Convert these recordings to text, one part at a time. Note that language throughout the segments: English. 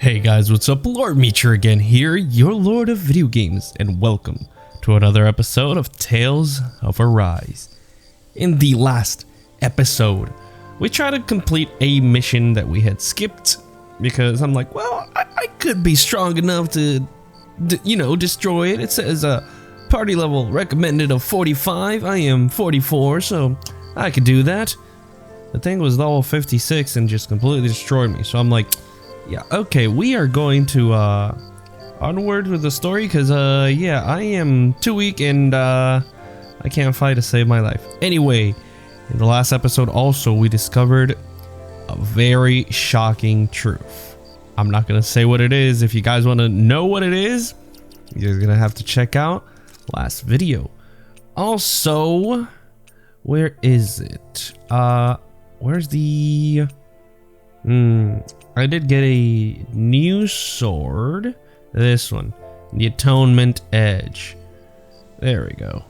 Hey guys, what's up? Lord Meacher again here, your Lord of Video Games, and welcome to another episode of Tales of Arise. In the last episode, we tried to complete a mission that we had skipped because I'm like, well, I could be strong enough to, destroy it. It says party level recommended of 45. I am 44, so I could do that. The thing was level 56 and just completely destroyed me, so I'm like, yeah, okay, we are going to onward with the story because yeah, I am too weak and I can't fight to save my life. Anyway, in the last episode also we discovered a very shocking truth. I'm not gonna say what it is. If you guys want to know what it is, you're gonna have to check out last video. Also, where is it? Where's the I did get a new sword. This one, the Atonement Edge. There we go.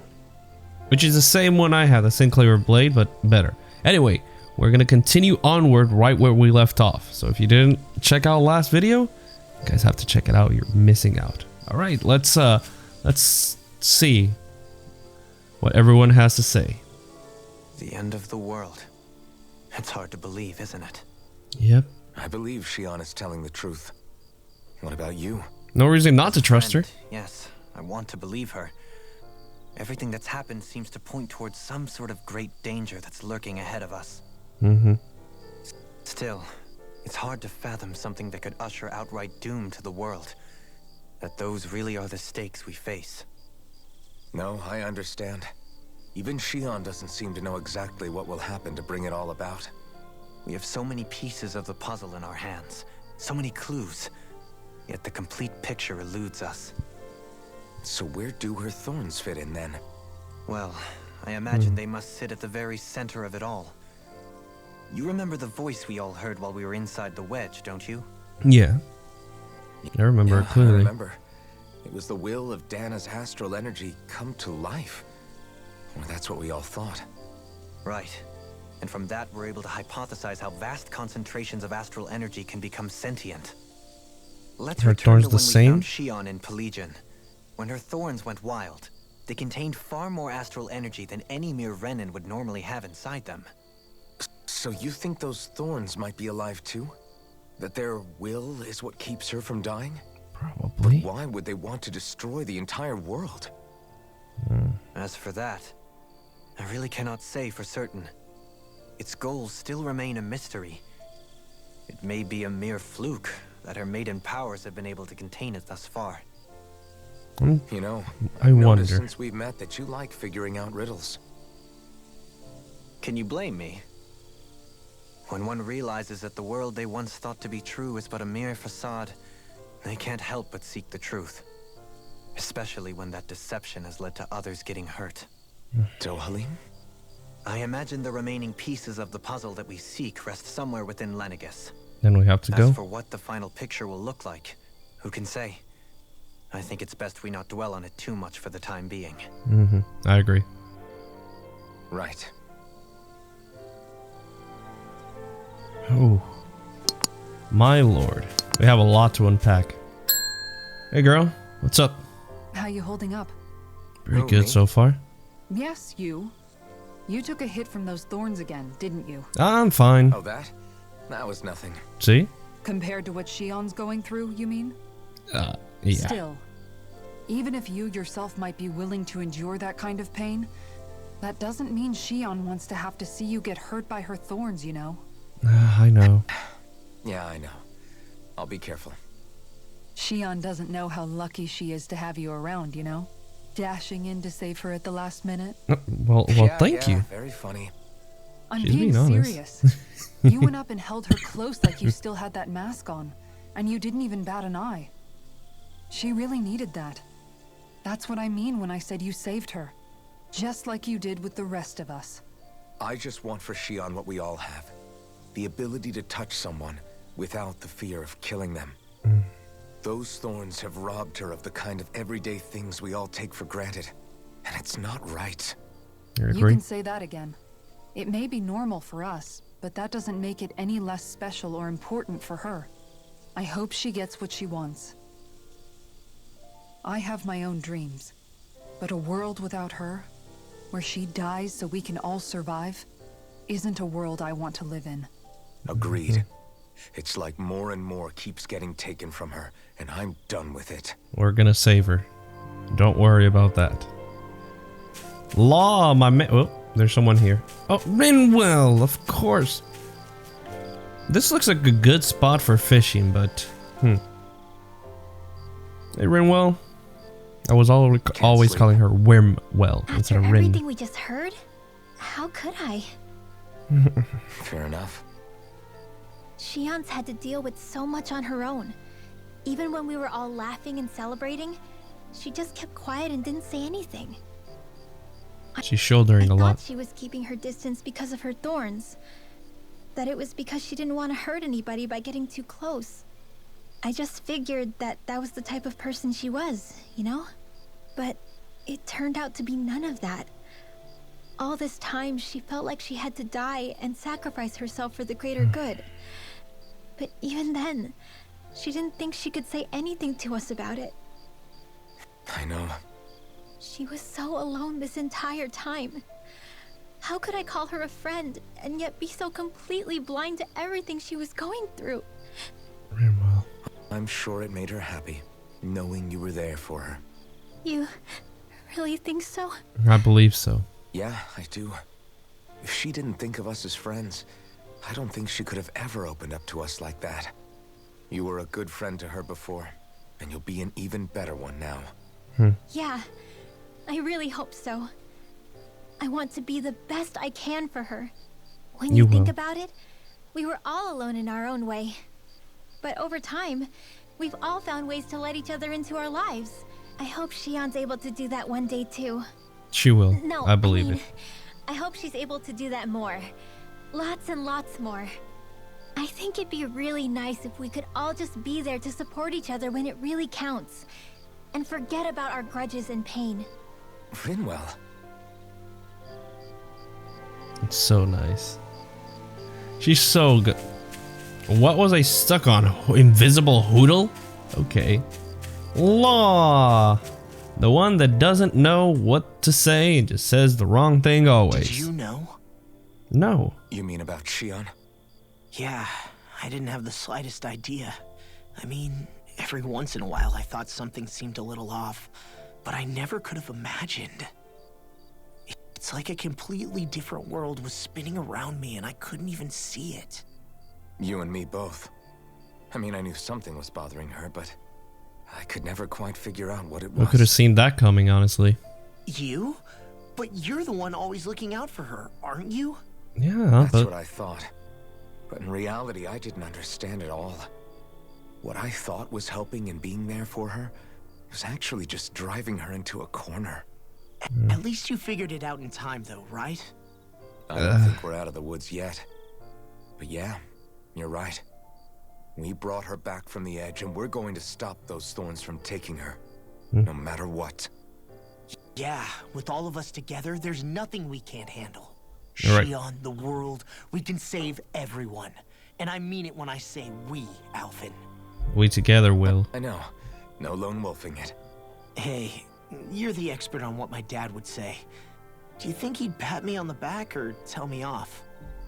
Which is the same one I have, the Sinclair blade, but better. Anyway, we're gonna continue onward right where we left off. So if you didn't check out last video, you guys have to check it out. You're missing out. All right, let's see what everyone has to say. The end of the world. It's hard to believe, isn't it? Yep. I believe Shion is telling the truth. What about you? No reason not to trust her. Yes, I want to believe her. Everything that's happened seems to point towards some sort of great danger that's lurking ahead of us. Still, it's hard to fathom something that could usher outright doom to the world. That those really are the stakes we face. No, I understand. Even Shion doesn't seem to know exactly what will happen to bring it all about. We have so many pieces of the puzzle in our hands, so many clues, yet the complete picture eludes us. So where do her thorns fit in then? Well, I imagine they must sit at the very center of it all. You remember the voice we all heard while we were inside the wedge, don't you? Yeah. I remember it clearly. I remember. It was the will of Dahna's astral energy come to life. Or that's what we all thought. Right. And from that, we're able to hypothesize how vast concentrations of astral energy can become sentient. Let's return to when we found Shion in Pelagian. When her thorns went wild, they contained far more astral energy than any mere Renan would normally have inside them. So you think those thorns might be alive too? That their will is what keeps her from dying? Probably. But why would they want to destroy the entire world? As for that, I really cannot say for certain. Its goals still remain a mystery. It may be a mere fluke that her maiden powers have been able to contain it thus far. You know, I wonder. Since we've met that you like figuring out riddles. Can you blame me? When one realizes that the world they once thought to be true is but a mere facade, they can't help but seek the truth. Especially when that deception has led to others getting hurt. Dohalim? I imagine the remaining pieces of the puzzle that we seek rest somewhere within Lenegis. Then we have to go. As for what the final picture will look like, who can say? I think it's best we not dwell on it too much for the time being. I agree. Right. Oh, my lord. We have a lot to unpack. Hey girl, what's up? How you holding up? Pretty good so far. Yes, you. You took a hit from those thorns again, didn't you? I'm fine. Oh, that? That was nothing. See? Compared to what Shion's going through, you mean? Yeah. Still, even if you yourself might be willing to endure that kind of pain, that doesn't mean Shion wants to have to see you get hurt by her thorns, you know? I know. Yeah, I know. I'll be careful. Shion doesn't know how lucky she is to have you around, you know? Dashing in to save her at the last minute. Well, thank you. Very funny. I'm She's being being serious. You went up and held her close like you still had that mask on, and you didn't even bat an eye. She really needed that. That's what I mean when I said you saved her. Just like you did with the rest of us. I just want for Shion what we all have. The ability to touch someone without the fear of killing them. Those thorns have robbed her of the kind of everyday things we all take for granted. And it's not right. You can say that again. It may be normal for us, but that doesn't make it any less special or important for her. I hope she gets what she wants. I have my own dreams, but a world without her, where she dies so we can all survive, isn't a world I want to live in. Agreed. It's like more and more keeps getting taken from her, and I'm done with it. We're gonna save her. Don't worry about that. Law, my man. Oh, there's someone here. Oh, Rinwell, of course. This looks like a good spot for fishing, but Hey, Rinwell. I was always calling her Wimwell instead of Rin. Everything we just heard? How could I? Fair enough. Shion's had to deal with so much on her own. Even when we were all laughing and celebrating, she just kept quiet and didn't say anything. She's shouldering a lot. I thought she was keeping her distance because of her thorns. That it was because she didn't want to hurt anybody by getting too close. I just figured that that was the type of person she was, you know? But it turned out to be none of that. All this time, she felt like she had to die and sacrifice herself for the greater good. But even then, she didn't think she could say anything to us about it. I know. She was so alone this entire time. How could I call her a friend and yet be so completely blind to everything she was going through? Rinwell. I'm sure it made her happy, knowing you were there for her. You really think so? I believe so. Yeah, I do. If she didn't think of us as friends, I don't think she could have ever opened up to us like that. You were a good friend to her before, and you'll be an even better one now. Yeah, I really hope so. I want to be the best I can for her. When you think about it, we were all alone in our own way. But over time, we've all found ways to let each other into our lives. I hope Shion's able to do that one day too. She will. No, I believe it. I hope she's able to do that more. Lots and lots more. I think it'd be really nice if we could all just be there to support each other when it really counts. And forget about our grudges and pain. Rinwell. It's so nice. She's so good. What was I stuck on? Invisible Hoodle? Okay. Law. The one that doesn't know what to say and just says the wrong thing always. Did you know? No. You mean about Shion? Yeah, I didn't have the slightest idea. I mean, every once in a while I thought something seemed a little off, but I never could have imagined. It's like a completely different world was spinning around me and I couldn't even see it. You and me both. I mean, I knew something was bothering her, but I could never quite figure out what it was. We could have seen that coming, honestly. You? But you're the one always looking out for her, aren't you? Yeah, That's what I thought. But in reality, I didn't understand it all. What I thought was helping and being there for her was actually just driving her into a corner. At least you figured it out in time, though, right? I don't think we're out of the woods yet. But yeah, you're right. We brought her back from the edge, and we're going to stop those thorns from taking her, no matter what. Yeah, with all of us together, there's nothing we can't handle. Right. Shion, the world, we can save everyone. And I mean it when I say we, Alvin. We together will. I know. No lone wolfing it. Hey, you're the expert on what my dad would say. Do you think he'd pat me on the back or tell me off?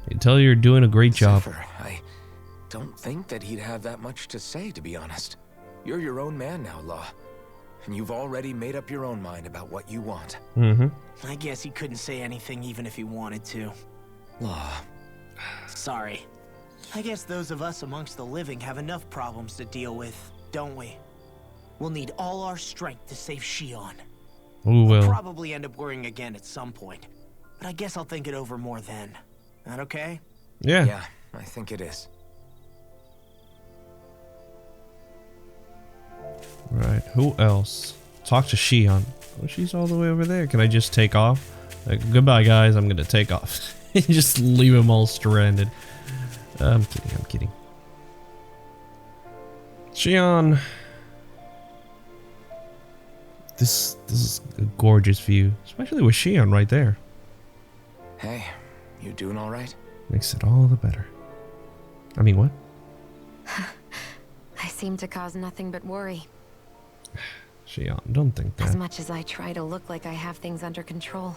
I tell you, you're doing a great job. Zephyr, I don't think that he'd have that much to say, to be honest. You're your own man now, Law. And you've already made up your own mind about what you want. I guess he couldn't say anything even if he wanted to. Law. Sorry. I guess those of us amongst the living have enough problems to deal with, don't we? We'll need all our strength to save Shion. We'll We'll probably end up worrying again at some point. But I guess I'll think it over more then. That okay? Yeah, I think it is. Right, who else? Talk to Shion. Oh, she's all the way over there. Can I just take off? Like, goodbye, guys. I'm gonna take off. Just leave them all stranded. I'm kidding. Shion. This is a gorgeous view, especially with Shion right there. Hey, you doing all right? Makes it all the better. I mean, what? I seem to cause nothing but worry. Shion, don't think that. As much as I try to look like I have things under control,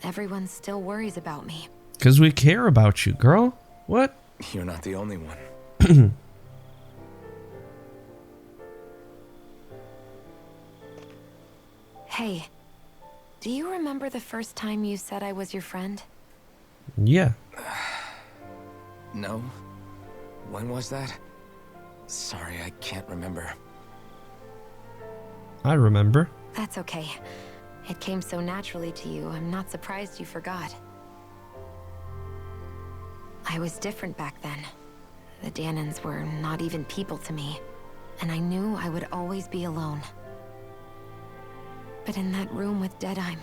everyone still worries about me. Because we care about you, girl. What? You're not the only one. Hey, do you remember the first time you said I was your friend? Yeah. No? When was that? Sorry, I can't remember. I remember. That's okay. It came so naturally to you, I'm not surprised you forgot. I was different back then. The Dahnans were not even people to me, and I knew I would always be alone. But in that room with Deadheim,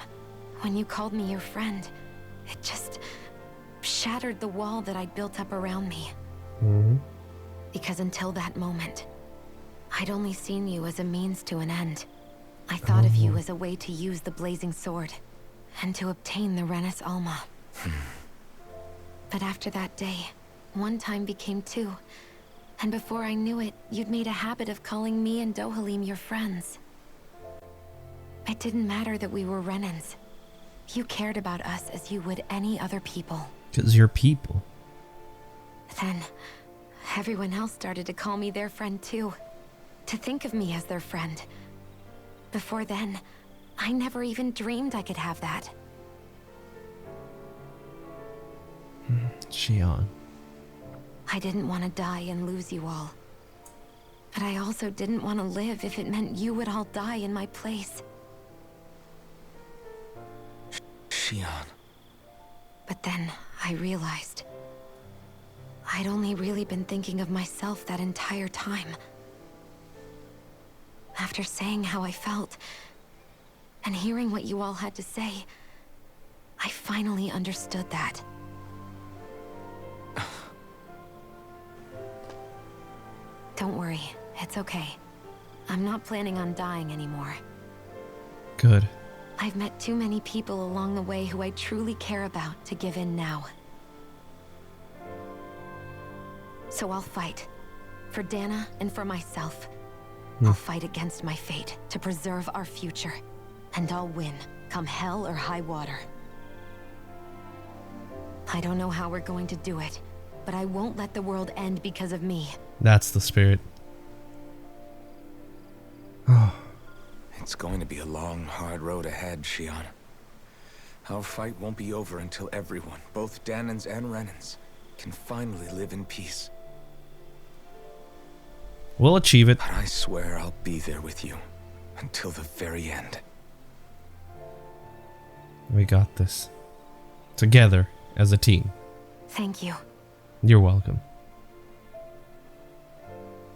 when you called me your friend, it just shattered the wall that I'd built up around me. Because until that moment, I'd only seen you as a means to an end. I thought of you as a way to use the blazing sword, and to obtain the Renis Alma. But after that day, one time became two, and before I knew it, you'd made a habit of calling me and Dohalim your friends. It didn't matter that we were Renans. You cared about us as you would any other people. 'Cause you're people. Then, everyone else started to call me their friend too. To think of me as their friend. Before then, I never even dreamed I could have that. Shion. I didn't want to die and lose you all. But I also didn't want to live if it meant you would all die in my place. Shion. But then I realized I'd only really been thinking of myself that entire time. After saying how I felt and hearing what you all had to say, I finally understood that. Don't worry, it's okay. I'm not planning on dying anymore. Good. I've met too many people along the way who I truly care about to give in now. So I'll fight. For Dahna and for myself. I'll fight against my fate to preserve our future. And I'll win, come hell or high water. I don't know how we're going to do it, but I won't let the world end because of me. That's the spirit. It's going to be a long, hard road ahead, Shion. Our fight won't be over until everyone, both Dahnans and Renans, can finally live in peace. We'll achieve it. But I swear I'll be there with you until the very end. We got this. Together, as a team. Thank you. You're welcome.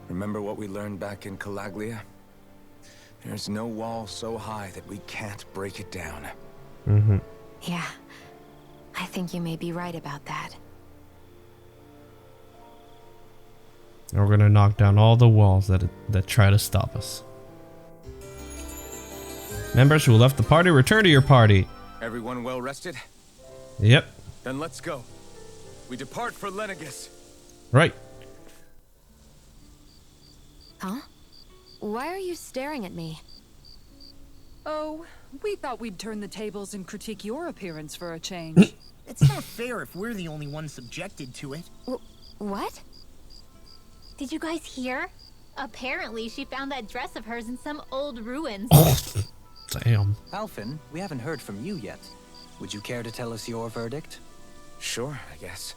Remember what we learned back in Calaglia? There's no wall so high that we can't break it down. Yeah, I think you may be right about that. And we're gonna knock down all the walls that try to stop us. Members who left the party, return to your party. Everyone well rested? Yep. Then let's go. We depart for Lenegis. Right. Huh? Why are you staring at me? Oh, we thought we'd turn the tables and critique your appearance for a change. It's not fair if we're the only ones subjected to it. What? Did you guys hear? Apparently, she found that dress of hers in some old ruins. Damn. Alphen, we haven't heard from you yet. Would you care to tell us your verdict? Sure, I guess.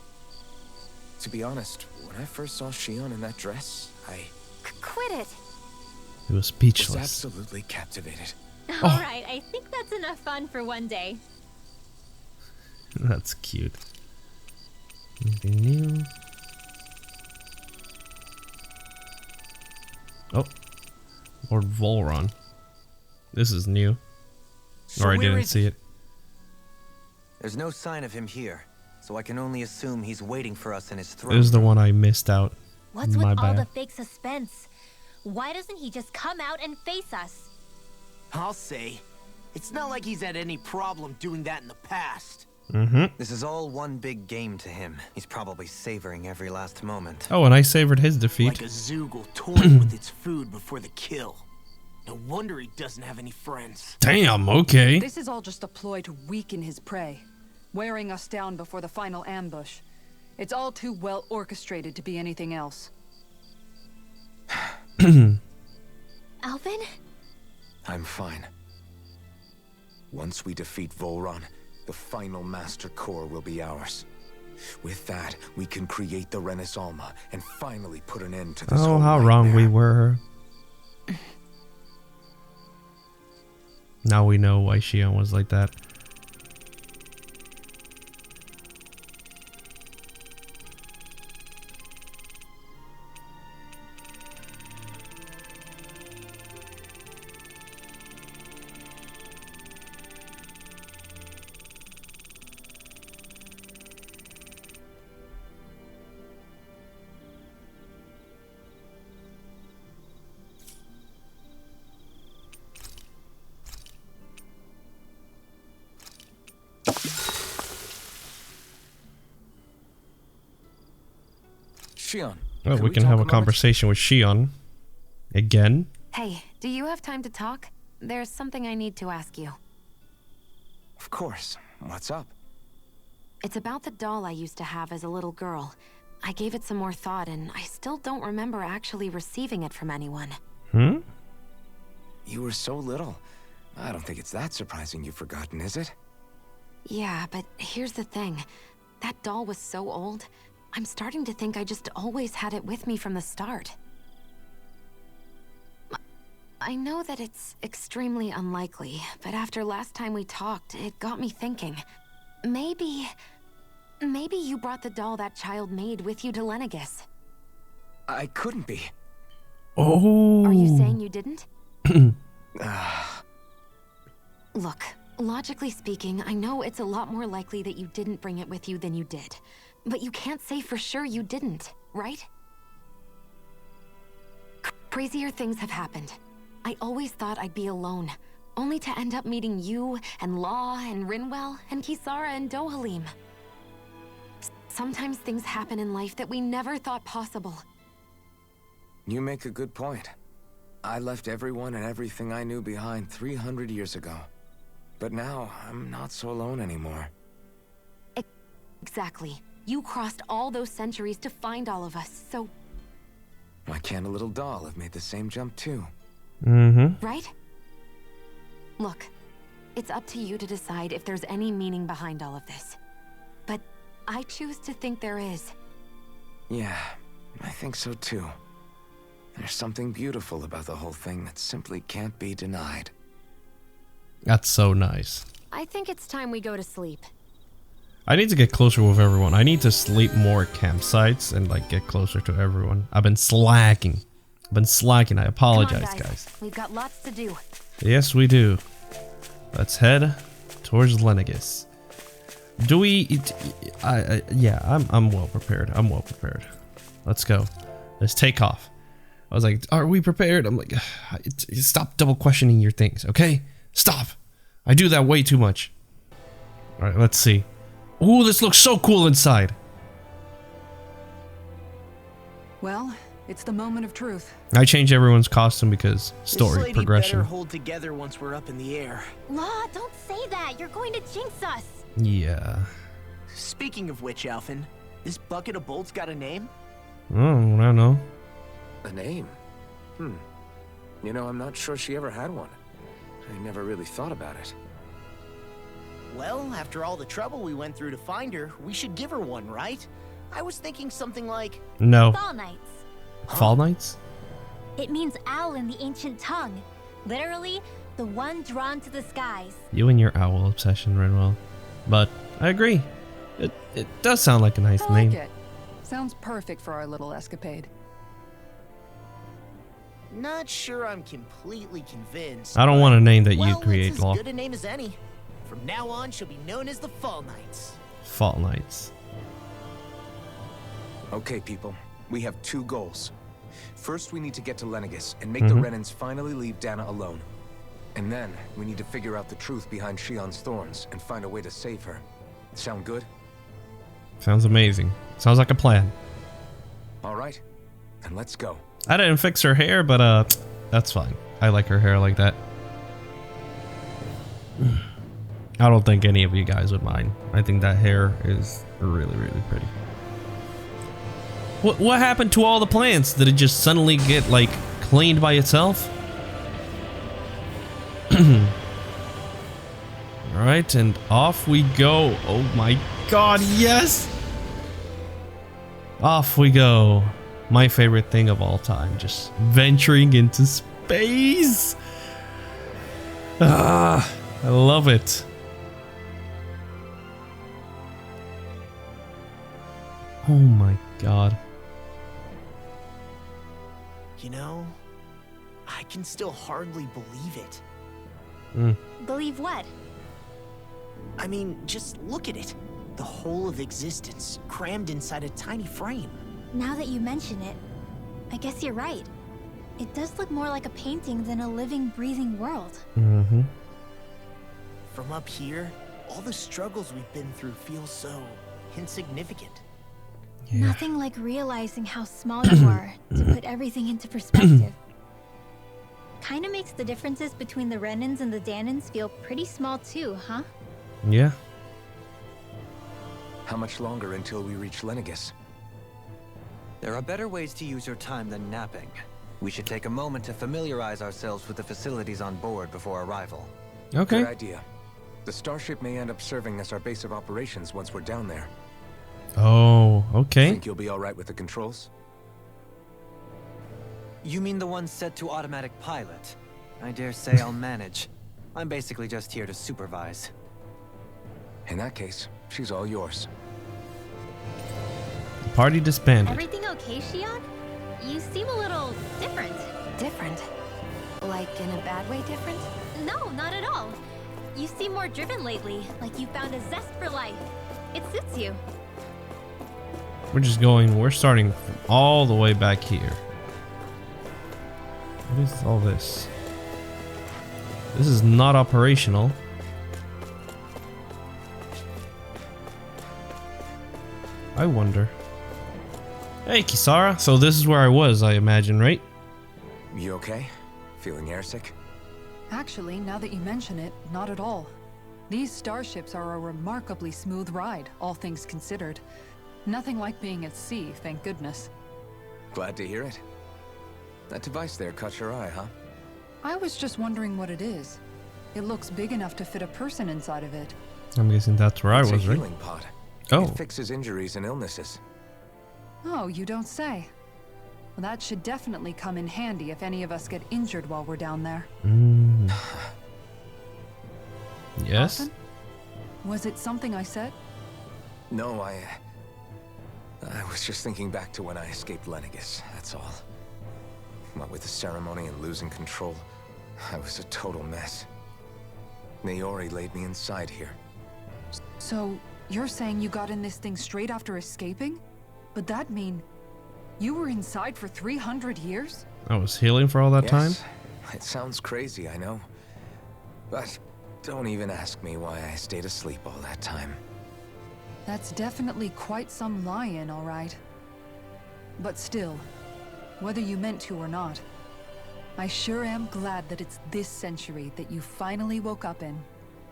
To be honest, when I first saw Shion in that dress, I Quit it! It was was speechless. absolutely captivated. Alright, I think that's enough fun for one day. That's cute. Anything new? Oh. Lord Volron. This is new. So Or I where didn't is see he? it. There's no sign of him here, so I can only assume he's waiting for us in his This throne. is the one I missed out. What's with My all bad. the fake suspense? Why doesn't he just come out and face us? I'll say, it's not like he's had any problem doing that in the past. This is all one big game to him. He's probably savoring every last moment. Oh, and I savored his defeat. Like a Zoogle toying with its food before the kill. No wonder he doesn't have any friends. Damn, okay. This is all just a ploy to weaken his prey, wearing us down before the final ambush. It's all too well orchestrated to be anything else. Alvin? I'm fine. Once we defeat Volron, the final Master Core will be ours. With that, we can create the Renis Alma and finally put an end to this whole how nightmare. wrong we were. Now we know why Shion was like that. Shion, Well, we can have a conversation with Shion. Again. Hey, do you have time to talk? There's something I need to ask you. Of course. What's up? It's about the doll I used to have as a little girl. I gave it some more thought, and I still don't remember actually receiving it from anyone. You were so little. I don't think it's that surprising you've forgotten, is it? Yeah, but here's the thing. That doll was so old, I'm starting to think I just always had it with me from the start. I know that it's extremely unlikely, but after last time we talked, it got me thinking. Maybe you brought the doll that child made with you to Lenegis. I couldn't be. Oh. Are you saying you didn't? Look, logically speaking, I know it's a lot more likely that you didn't bring it with you than you did. But you can't say for sure you didn't, right? Crazier things have happened. I always thought I'd be alone, only to end up meeting you, and Law, and Rinwell, and Kisara, and Dohalim. Sometimes things happen in life that we never thought possible. You make a good point. I left everyone and everything I knew behind 300 years ago. But now, I'm not so alone anymore. Exactly. You crossed all those centuries to find all of us, so... Why can't a little doll have made the same jump too? Right? Look, it's up to you to decide if there's any meaning behind all of this. But I choose to think there is. Yeah, I think so too. There's something beautiful about the whole thing that simply can't be denied. That's so nice. I think it's time we go to sleep. I need to get closer with everyone. I need to sleep more at campsites and like get closer to everyone. I've been slacking. I apologize, Come on, guys. We've got lots to do. Yes, we do. Let's head towards Lenegis. Do we? Yeah, I'm well prepared. Let's go. Let's take off. I was like, are we prepared? I'm like, stop double questioning your things, okay? Stop. I do that way too much. All right, let's see. Ooh, this looks so cool inside. Well, it's the moment of truth. I changed everyone's costume because story this lady progression. better hold together once we're up in the air. Law, don't say that. You're going to jinx us. Yeah. Speaking of which, Alphen, this bucket of bolts got a name? Oh, I don't know. A name? You know, I'm not sure she ever had one. I never really thought about it. Well, after all the trouble we went through to find her, we should give her one, right? I was thinking something like... No. Fall Knights. Fall Knights? It means owl in the ancient tongue. Literally, the one drawn to the skies. You and your owl obsession, Rinwell. But I agree. It does sound like a nice I like name. it. Sounds perfect for our little escapade. Not sure I'm completely convinced. I don't want a name that you well, create, it's as Law. good a name as any. From now on, she'll be known as the Fall Knights. Fall Knights. Okay, people. We have two goals. First, we need to get to Lenegis and make the Renans finally leave Dahna alone. And then, we need to figure out the truth behind Shion's thorns and find a way to save her. Sound good? Sounds amazing. Sounds like a plan. All right, then let's go. I didn't fix her hair, but that's fine. I like her hair like that. I don't think any of you guys would mind. I think that hair is really, really pretty. What happened to all the plants? Did it just suddenly get like cleaned by itself? Alright, and off we go. Oh my god, yes! Off we go. My favorite thing of all time, just venturing into space. Ah, I love it. Oh my god. You know, I can still hardly believe it. Believe what? I mean, just look at it. The whole of existence crammed inside a tiny frame. Now that you mention it, I guess you're right. It does look more like a painting than a living, breathing world. Mm-hmm. From up here, all the struggles we've been through feel so insignificant. Yeah. Nothing like realizing how small you are to put everything into perspective. Kinda makes the differences between the Renans and the Dahnans feel pretty small too, huh? Yeah. How much longer until we reach Lenegis? There are better ways to use your time than napping. We should take a moment to familiarize ourselves with the facilities on board before arrival. Okay. Good idea. The starship may end up serving as our base of operations once we're down there. Oh, okay. Think you'll be all right with the controls? You mean the one set to automatic pilot? I dare say I'll manage. I'm basically just here to supervise. In that case, she's all yours. Party disbanded. Everything okay, Shion? You seem a little different. Different? Like in a bad way different? No, not at all. You seem more driven lately, like you found a zest for life. It suits you. We're starting from all the way back here. What is all this? This is not operational. I wonder. Hey, Kisara. So this is where I was, I imagine, right? You okay? Feeling airsick? Actually, now that you mention it, not at all. These starships are a remarkably smooth ride, all things considered. Nothing like being at sea, thank goodness. Glad to hear it. That device there caught your eye, huh? I was just wondering what it is. It looks big enough to fit a person inside of it. I'm guessing that's where It's I was, a right? healing pod. Oh. It fixes injuries and illnesses. Oh, you don't say. Well, that should definitely come in handy if any of us get injured while we're down there. Yes? Often? Was it something I said? No, I was just thinking back to when I escaped Lenegis, that's all. What with the ceremony and losing control, I was a total mess. Naori laid me inside here. So, you're saying you got in this thing straight after escaping? But that mean you were inside for 300 years? I was healing for all that time? It sounds crazy, I know. But don't even ask me why I stayed asleep all that time. That's definitely quite some lie-in, all right. But still, whether you meant to or not, I sure am glad that it's this century that you finally woke up in.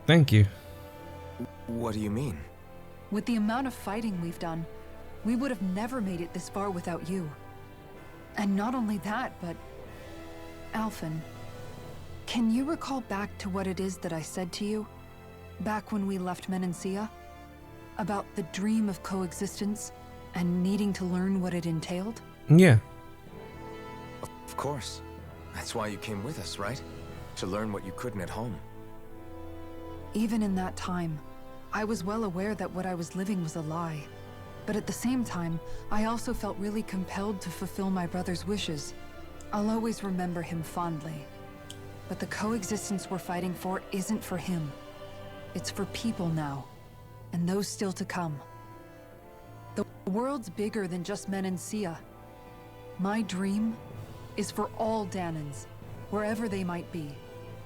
Thank you. What do you mean? With the amount of fighting we've done, we would have never made it this far without you. And not only that, but... Alphen, can you recall back to what it is that I said to you? Back when we left Menancia? About the dream of coexistence and needing to learn what it entailed? Yeah. Of course. That's why you came with us, right? To learn what you couldn't at home. Even in that time, I was well aware that what I was living was a lie. But at the same time, I also felt really compelled to fulfill my brother's wishes. I'll always remember him fondly. But the coexistence we're fighting for isn't for him. It's for people now, and those still to come. The world's bigger than just Menancia. My dream is for all Dahnans, wherever they might be,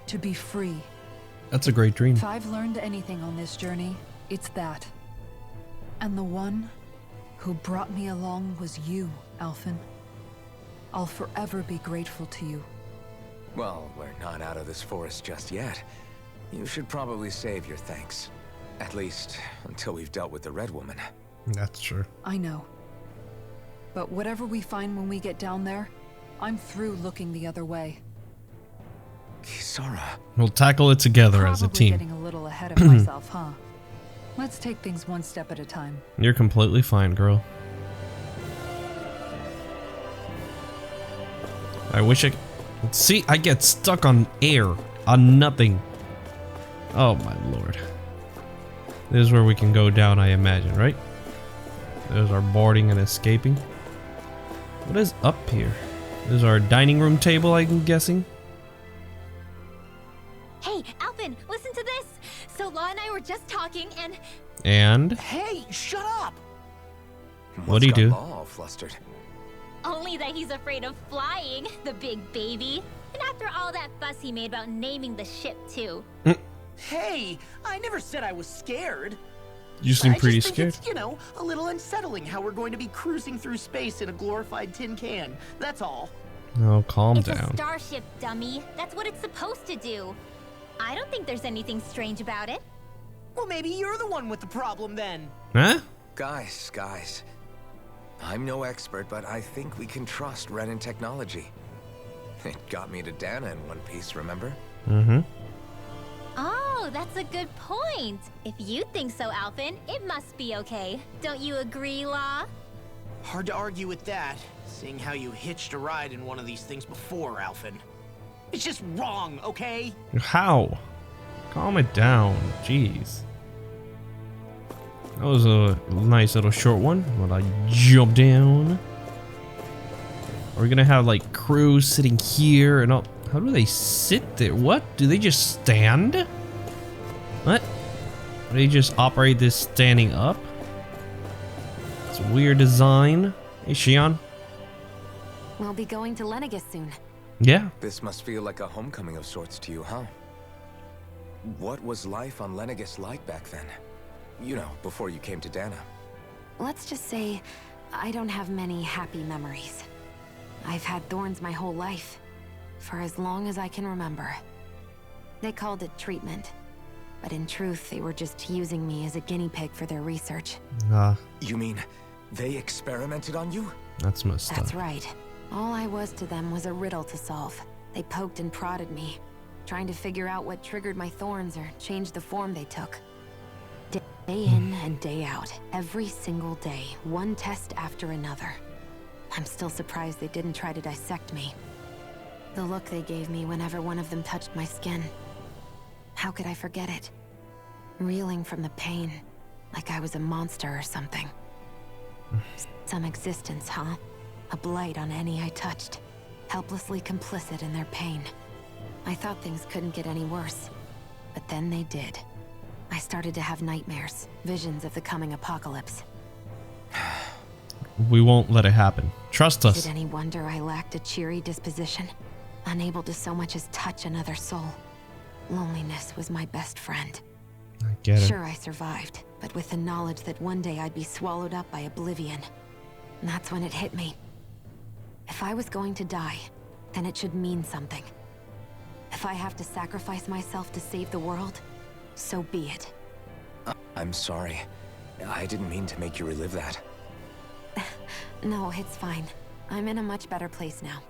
to be free. That's a great dream. If I've learned anything on this journey, it's that. And the one who brought me along was you, Alphen. I'll forever be grateful to you. Well, we're not out of this forest just yet. You should probably save your thanks. At least, until we've dealt with the Red Woman. That's true. I know. But whatever we find when we get down there, I'm through looking the other way. Kisara. We'll tackle it together as a team. Getting a little ahead of myself, huh? Let's take things one step at a time. You're completely fine, girl. I wish I could see. I get stuck on air, on nothing. Oh my lord. This is where we can go down, I imagine, right? There's our boarding and escaping. What is up here? This is our dining room table, I'm guessing. Hey, Alphen, listen to this. So Law and I were just talking And? Hey, shut up! What'd he do? All flustered. only that he's afraid of flying, the big baby. And after all that fuss he made about naming the ship too. Hey, I never said I was scared. You seem pretty I just scared. think it's, you know, a little unsettling how we're going to be cruising through space in a glorified tin can. That's all. Oh, calm It's down. a starship, dummy. That's what it's supposed to do. I don't think there's anything strange about it. Well, maybe you're the one with the problem then. Huh? Guys. I'm no expert, but I think we can trust Renan technology. It got me to Dahna in one piece, remember? Mm-hmm. Oh, that's a good point. If you think so, Alphen, it must be okay. Don't you agree, Law? Hard to argue with that, seeing how you hitched a ride in one of these things before, Alphen. It's just wrong, okay? How? Calm it down. Jeez. That was a nice little short one. When I jump down. Are we gonna have like crew sitting here and all? How do they sit there? What? Do they just stand? What? Do they just operate this standing up? It's a weird design. Hey, Shion. We'll be going to Lenegis soon. Yeah. This must feel like a homecoming of sorts to you, huh? What was life on Lenegis like back then? You know, before you came to Dahna. Let's just say I don't have many happy memories. I've had thorns my whole life, for as long as I can remember. They called it treatment, but in truth, they were just using me as a guinea pig for their research. You mean they experimented on you? That's messed up. That's right. All I was to them was a riddle to solve. They poked and prodded me, trying to figure out what triggered my thorns or changed the form they took. Day in and day out, every single day, one test after another. I'm still surprised they didn't try to dissect me. The look they gave me whenever one of them touched my skin. How could I forget it? Reeling from the pain, like I was a monster or something. Some existence, huh? A blight on any I touched, helplessly complicit in their pain. I thought things couldn't get any worse, but then they did. I started to have nightmares, visions of the coming apocalypse. We won't let it happen. Trust us. Is it any wonder I lacked a cheery disposition? Unable to so much as touch another soul. Loneliness was my best friend. I get it. Sure, I survived, but with the knowledge that one day I'd be swallowed up by oblivion. And that's when it hit me. If I was going to die, then it should mean something. If I have to sacrifice myself to save the world, so be it. I'm sorry. I didn't mean to make you relive that. No, it's fine. I'm in a much better place now.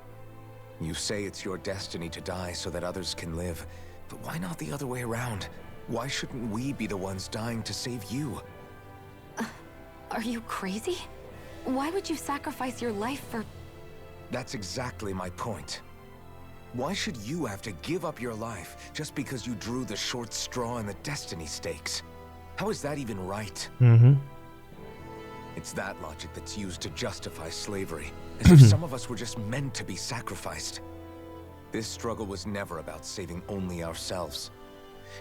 You say it's your destiny to die so that others can live, but why not the other way around? Why shouldn't we be the ones dying to save you? Are you crazy? Why would you sacrifice your life for... That's exactly my point. Why should you have to give up your life just because you drew the short straw in the destiny stakes? How is that even right? Mm-hmm. It's that logic that's used to justify slavery, as if some of us were just meant to be sacrificed. This struggle was never about saving only ourselves.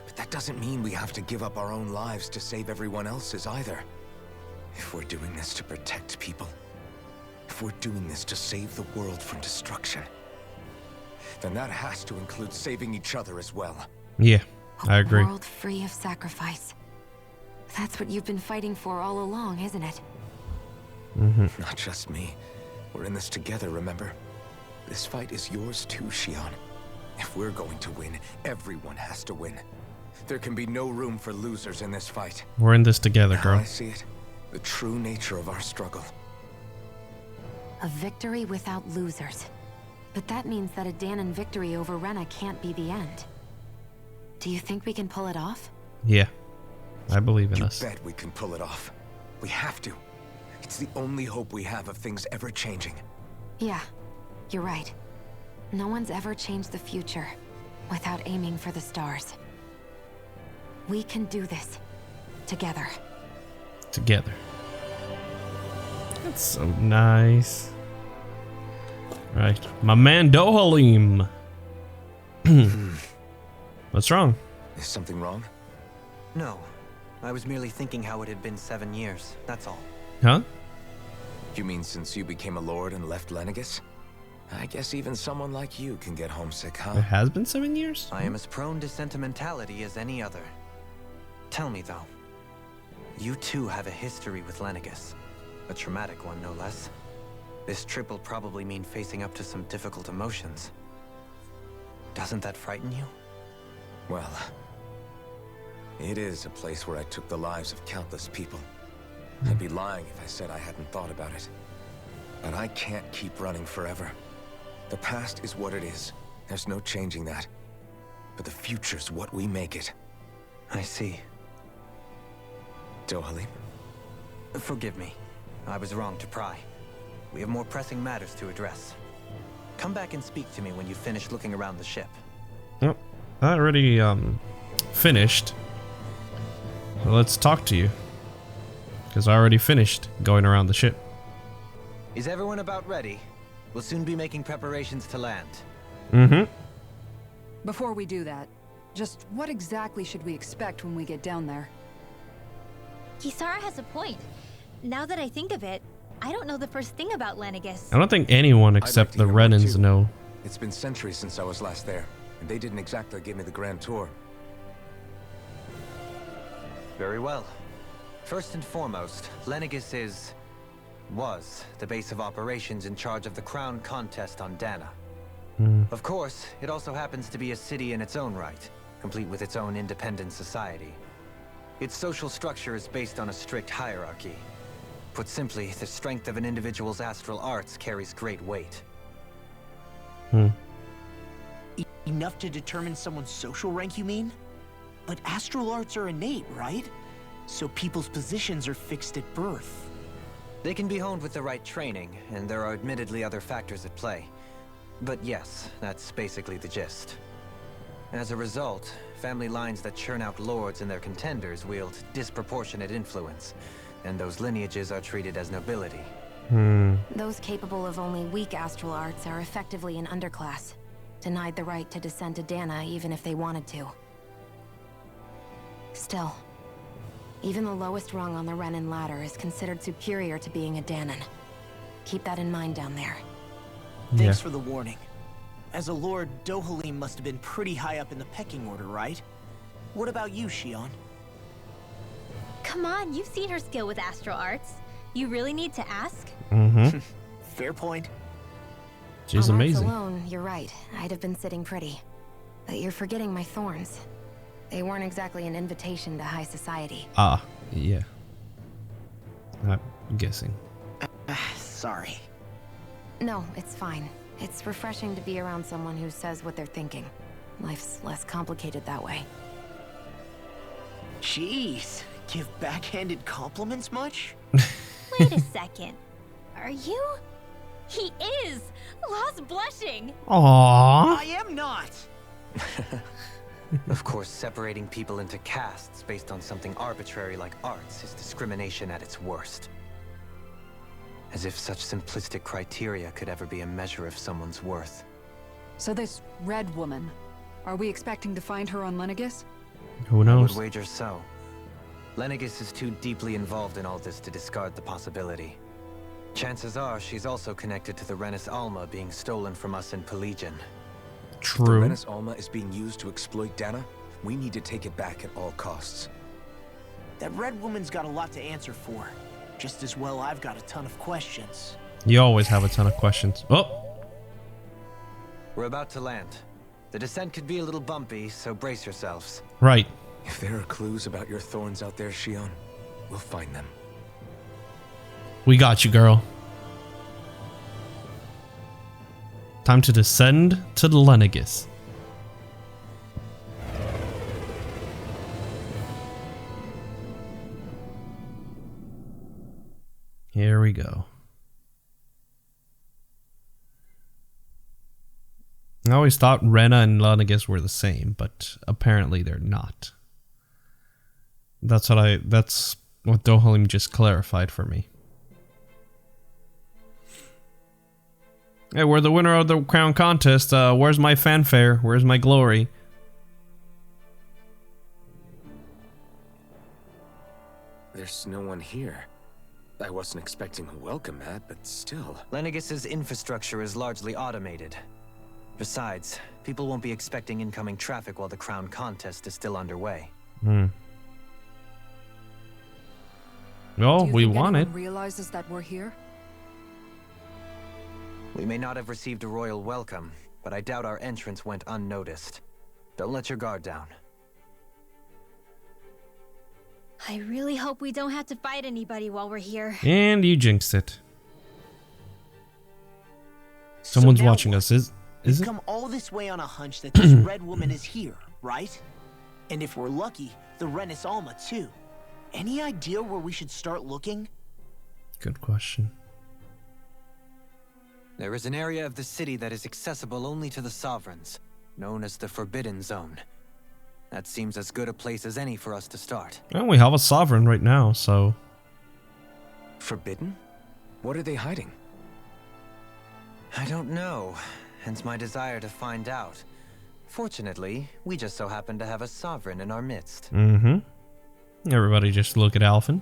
But that doesn't mean we have to give up our own lives to save everyone else's either. If we're doing this to protect people, if we're doing this to save the world from destruction, then that has to include saving each other as well. Yeah, I agree. A world free of sacrifice. That's what you've been fighting for all along, isn't it? Not just me. We're in this together, remember? This fight is yours too, Shion. If we're going to win, everyone has to win. There can be no room for losers in this fight. We're in this together, girl. I see it. The true nature of our struggle. A victory without losers. But that means that a Dahnan victory over Rena can't be the end. Do you think we can pull it off? Yeah. I believe in us. You bet we can pull it off. We have to. It's the only hope we have of things ever changing. Yeah, you're right. No one's ever changed the future without aiming for the stars. We can do this. Together. Together. That's so nice. Right. My man Dohalim. What's wrong? Is something wrong? No. I was merely thinking how it had been 7 years, that's all. Huh? You mean since you became a lord and left Lenegis? I guess even someone like you can get homesick, huh? It has been 7 years? I am as prone to sentimentality as any other. Tell me though, you too have a history with Lenegis. A traumatic one, no less. This trip will probably mean facing up to some difficult emotions. Doesn't that frighten you? Well, it is a place where I took the lives of countless people. I'd be lying if I said I hadn't thought about it. But I can't keep running forever. The past is what it is. There's no changing that. But the future's what we make it. I see. Dohalim? Forgive me. I was wrong to pry. We have more pressing matters to address. Come back and speak to me when you finish looking around the ship. Oh, I already finished. Well, let's talk to you. Because I already finished going around the ship. Is everyone about ready? We'll soon be making preparations to land. Mm-hmm. Before we do that, just what exactly should we expect when we get down there? Kisara has a point. Now that I think of it, I don't know the first thing about Lenegis. I don't think anyone except the Renans know. It's been centuries since I was last there, and they didn't exactly give me the grand tour. Very well. First and foremost, Lenegis was the base of operations in charge of the crown contest on Dahna. Of course, it also happens to be a city in its own right, complete with its own independent society. Its social structure is based on a strict hierarchy. Put simply, the strength of an individual's astral arts carries great weight. Enough to determine someone's social rank, you mean? But astral arts are innate, right? So people's positions are fixed at birth. They can be honed with the right training, and there are admittedly other factors at play. But yes, that's basically the gist. As a result, family lines that churn out lords and their contenders wield disproportionate influence, and those lineages are treated as nobility. Those capable of only weak astral arts are effectively an underclass, denied the right to descend to Dahna even if they wanted to. Still, even the lowest rung on the Renan ladder is considered superior to being a Dahnan. Keep that in mind down there. Thanks for the warning. As a lord, Dohalim must have been pretty high up in the pecking order, right? What about you, Shion? Come on, you've seen her skill with astral arts. You really need to ask? Mm-hmm. Fair point. She's amazing. Alone, you're right. I'd have been sitting pretty. But you're forgetting my thorns. They weren't exactly an invitation to high society. Ah, yeah. I'm guessing. Sorry. No, it's fine. It's refreshing to be around someone who says what they're thinking. Life's less complicated that way. Jeez, give backhanded compliments much? Wait a second. Are you? He is! Lost blushing! Aww. I am not! Of course, separating people into castes based on something arbitrary like arts is discrimination at its worst. As if such simplistic criteria could ever be a measure of someone's worth. So this red woman, are we expecting to find her on Lenegis? Who I knows? would wager so. Lenegis is too deeply involved in all this to discard the possibility. Chances are she's also connected to the Renis Alma being stolen from us in Periodically. If the True. Renis Alma is being used to exploit Dahna, we need to take it back at all costs. That red woman's got a lot to answer for. Just as well I've got a ton of questions. You always have a ton of questions. Oh! We're about to land. The descent could be a little bumpy, so brace yourselves. Right. If there are clues about your thorns out there, Shion, we'll find them. We got you, girl. Time to descend to the Lenegis. Here we go. I always thought Rena and Lenegis were the same, but apparently they're not. That's what Dohalim just clarified for me. Hey, we're the winner of the crown contest. Where's my fanfare? Where's my glory? There's no one here. I wasn't expecting a welcome mat, but still. Lenegis's infrastructure is largely automated. Besides, people won't be expecting incoming traffic while the crown contest is still underway. Oh, we want it. Realizes that we're here? We may not have received a royal welcome, but I doubt our entrance went unnoticed. Don't let your guard down. I really hope we don't have to fight anybody while we're here. And you jinxed it. Someone's watching us, is it? Come all this way on a hunch that this red woman is here, right? And if we're lucky, the Renis Alma too. Any idea where we should start looking? Good question. There is an area of the city that is accessible only to the sovereigns, known as the Forbidden Zone. That seems as good a place as any for us to start. And we have a sovereign right now, so... Forbidden? What are they hiding? I don't know, hence my desire to find out. Fortunately, we just so happen to have a sovereign in our midst. Everybody just look at Alphen.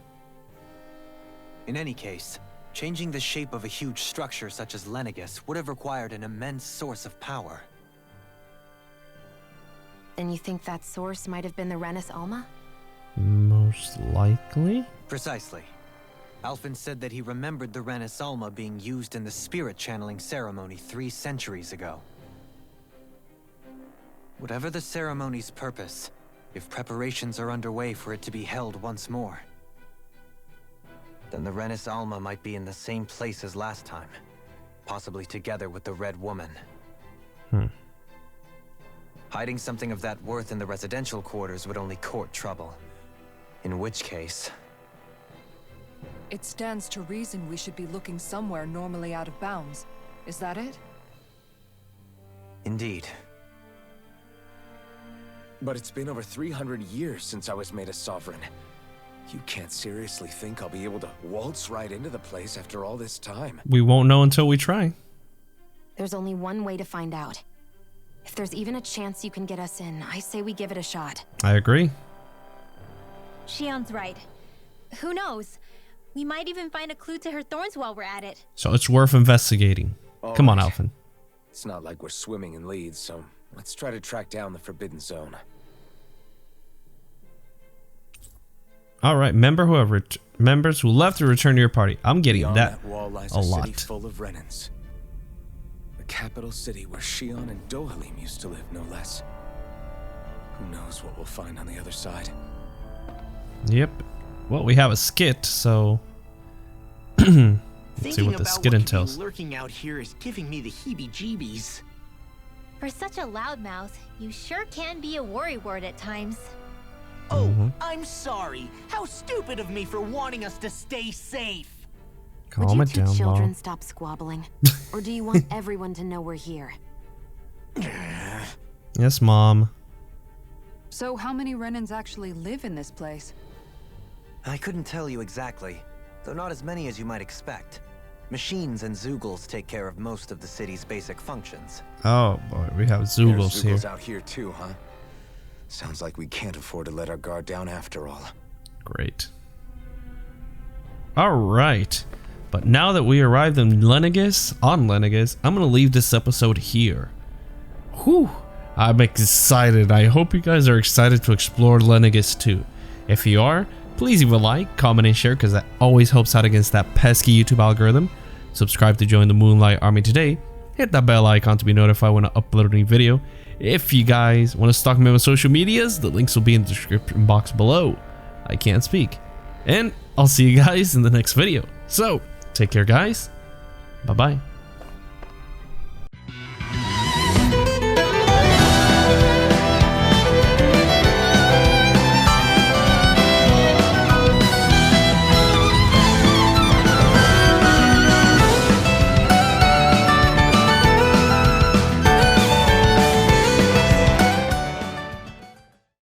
In any case, changing the shape of a huge structure such as Lenegis would have required an immense source of power. Then you think that source might have been the Renis Alma? Most likely. Precisely. Alphen said that he remembered the Renis Alma being used in the spirit channeling ceremony 3 centuries ago. Whatever the ceremony's purpose, if preparations are underway for it to be held once more, then the Renis Alma might be in the same place as last time, possibly together with the Red Woman. Hiding something of that worth in the residential quarters would only court trouble. In which case... It stands to reason we should be looking somewhere normally out of bounds. Is that it? Indeed. But it's been over 300 years since I was made a sovereign. You can't seriously think I'll be able to waltz right into the place after all this time. We won't know until we try. There's only one way to find out. If there's even a chance you can get us in, I say we give it a shot. I agree. Shion's right. Who knows? We might even find a clue to her thorns while we're at it. So it's worth investigating. Come on, Alphen. It's not like we're swimming in leads, so let's try to track down the Forbidden Zone. All right, members who left to return to your party. I'm getting Beyond that wall lies a city lot. full of Renans. The capital city where Shion and Dohalim used to live, no less. Who knows what we'll find on the other side? Yep. Well, we have a skit, so let's see what the skit entails. Lurking out here is giving me the heebie-jeebies. For such a loudmouth, you sure can be a worrywart at times. Oh, I'm sorry. How stupid of me for wanting us to stay safe. Calm it down, Would you two children Mom. stop squabbling? Or do you want everyone to know we're here? Yes, Mom. So how many Renans actually live in this place? I couldn't tell you exactly, though not as many as you might expect. Machines and Zoogles take care of most of the city's basic functions. Oh boy, we have Zoogles here. Zoogles out here too, huh? Sounds like we can't afford to let our guard down after all. Great. All right. But now that we arrived in Lenegis, I'm going to leave this episode here. Whew. I'm excited. I hope you guys are excited to explore Lenegis too. If you are, Please leave a like, comment, and share because that always helps out against that pesky YouTube algorithm. Subscribe to join the Moonlight Army today. Hit that bell icon to be notified when I upload a new video. If you guys want to stalk me on social medias, the links will be in the description box below. I can't speak. And I'll see you guys in the next video. So, take care guys. Bye-bye.